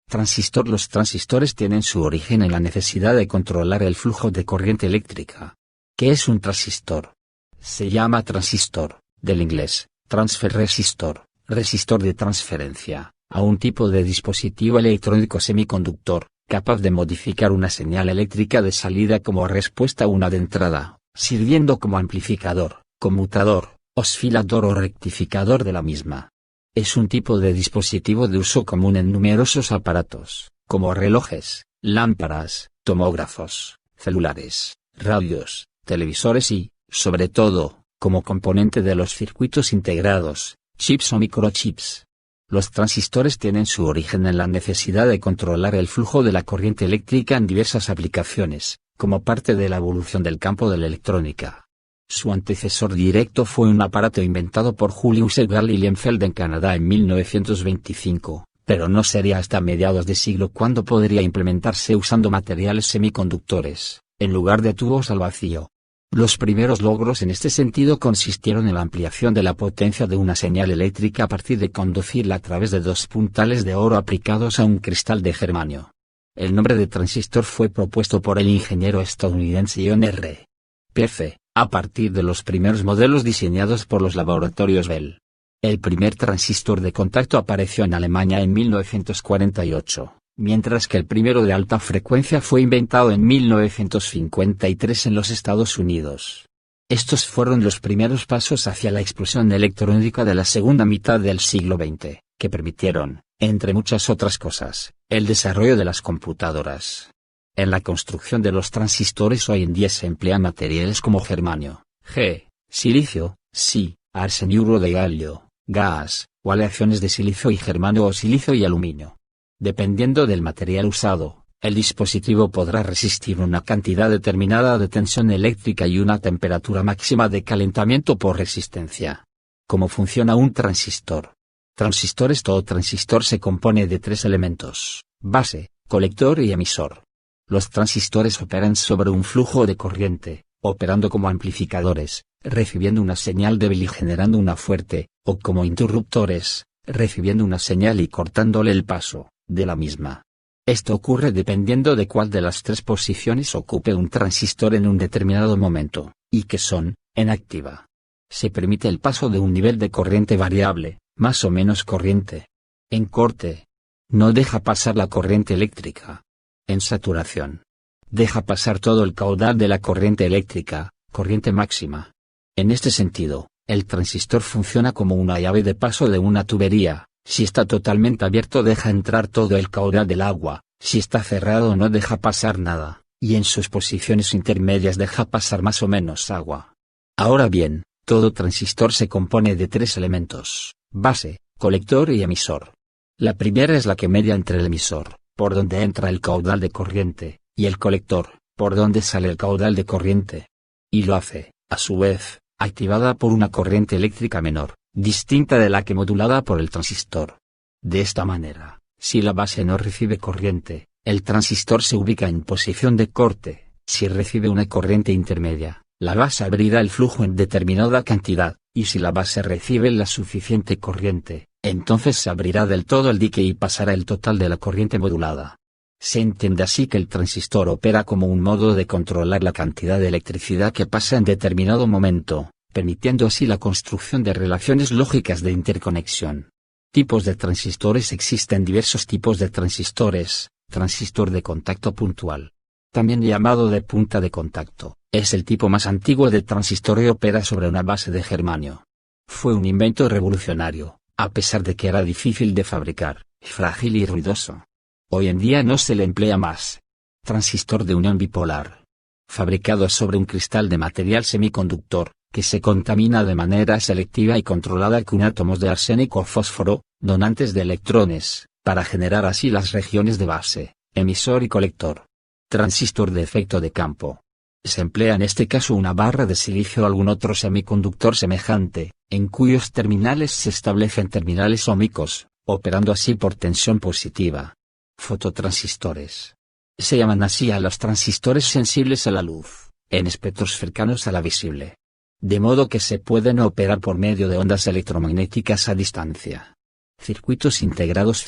Transistor. Los transistores tienen su origen en la necesidad de controlar el flujo de corriente eléctrica. ¿Qué es un transistor? Se llama transistor, del inglés, transfer resistor, resistor de transferencia, a un tipo de dispositivo electrónico semiconductor, capaz de modificar una señal eléctrica de salida como respuesta a una de entrada, sirviendo como amplificador, conmutador, oscilador o rectificador de la misma. Es un tipo de dispositivo de uso común en numerosos aparatos, como relojes, lámparas, tomógrafos, celulares, radios, televisores y, sobre todo, como componente de los circuitos integrados, chips o microchips. Los transistores tienen su origen en la necesidad de controlar el flujo de la corriente eléctrica en diversas aplicaciones, como parte de la evolución del campo de la electrónica. Su antecesor directo fue un aparato inventado por Julius Edgar Lilienfeld en Canadá en 1925, pero no sería hasta mediados de siglo cuando podría implementarse usando materiales semiconductores, en lugar de tubos al vacío. Los primeros logros en este sentido consistieron en la ampliación de la potencia de una señal eléctrica a partir de conducirla a través de dos puntales de oro aplicados a un cristal de germanio. El nombre de transistor fue propuesto por el ingeniero estadounidense John R. Pf. a partir de los primeros modelos diseñados por los laboratorios Bell. El primer transistor de contacto apareció en Alemania en 1948, mientras que el primero de alta frecuencia fue inventado en 1953 en los Estados Unidos. Estos fueron los primeros pasos hacia la explosión electrónica de la segunda mitad del siglo XX, que permitieron, entre muchas otras cosas, el desarrollo de las computadoras. En la construcción de los transistores hoy en día se emplean materiales como germanio, G, silicio, Si, arseniuro de galio, gas, o aleaciones de silicio y germanio o silicio y aluminio. Dependiendo del material usado, el dispositivo podrá resistir una cantidad determinada de tensión eléctrica y una temperatura máxima de calentamiento por resistencia. ¿Cómo funciona un transistor? Transistores. Todo transistor se compone de tres elementos: base, colector y emisor. Los transistores operan sobre un flujo de corriente, operando como amplificadores, recibiendo una señal débil y generando una fuerte, o como interruptores, recibiendo una señal y cortándole el paso de la misma. Esto ocurre dependiendo de cuál de las tres posiciones ocupe un transistor en un determinado momento, y que son, en activa. Se permite el paso de un nivel de corriente variable, más o menos corriente. En corte, no deja pasar la corriente eléctrica. En saturación, deja pasar todo el caudal de la corriente eléctrica, corriente máxima. En este sentido, el transistor funciona como una llave de paso de una tubería. Si está totalmente abierto deja entrar todo el caudal del agua, si está cerrado no deja pasar nada, y en sus posiciones intermedias deja pasar más o menos agua. Ahora bien, todo transistor se compone de tres elementos: base, colector y emisor. La primera es la que media entre el emisor, por donde entra el caudal de corriente, y el colector, por donde sale el caudal de corriente. Y lo hace, a su vez, activada por una corriente eléctrica menor, distinta de la que modulada por el transistor. De esta manera, si la base no recibe corriente, el transistor se ubica en posición de corte. Si recibe una corriente intermedia, la base abrirá el flujo en determinada cantidad, y si la base recibe la suficiente corriente, entonces se abrirá del todo el dique y pasará el total de la corriente modulada. Se entiende así que el transistor opera como un modo de controlar la cantidad de electricidad que pasa en determinado momento, permitiendo así la construcción de relaciones lógicas de interconexión. Tipos de transistores. Existen diversos tipos de transistores. Transistor de contacto puntual, también llamado de punta de contacto, es el tipo más antiguo de transistor y opera sobre una base de germanio. Fue un invento revolucionario, a pesar de que era difícil de fabricar, frágil y ruidoso. Hoy en día no se le emplea más. Transistor de unión bipolar, fabricado sobre un cristal de material semiconductor, que se contamina de manera selectiva y controlada con átomos de arsénico o fósforo, donantes de electrones, para generar así las regiones de base, emisor y colector. Transistor de efecto de campo. Se emplea en este caso una barra de silicio o algún otro semiconductor semejante, en cuyos terminales se establecen terminales óhmicos, operando así por tensión positiva. Fototransistores. Se llaman así a los transistores sensibles a la luz, en espectros cercanos a la visible. De modo que se pueden operar por medio de ondas electromagnéticas a distancia. Circuitos integrados.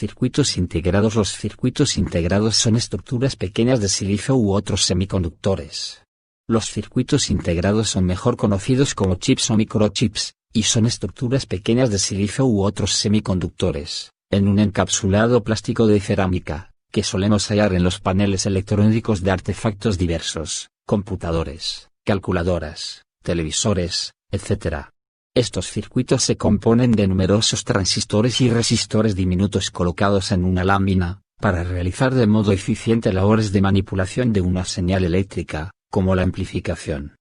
Los circuitos integrados son estructuras pequeñas de silicio u otros semiconductores. Los circuitos integrados son mejor conocidos como chips o microchips, y son estructuras pequeñas de silicio u otros semiconductores, en un encapsulado plástico de cerámica, que solemos hallar en los paneles electrónicos de artefactos diversos, computadores, calculadoras, televisores, etc. Estos circuitos se componen de numerosos transistores y resistores diminutos colocados en una lámina, para realizar de modo eficiente labores de manipulación de una señal eléctrica, como la amplificación,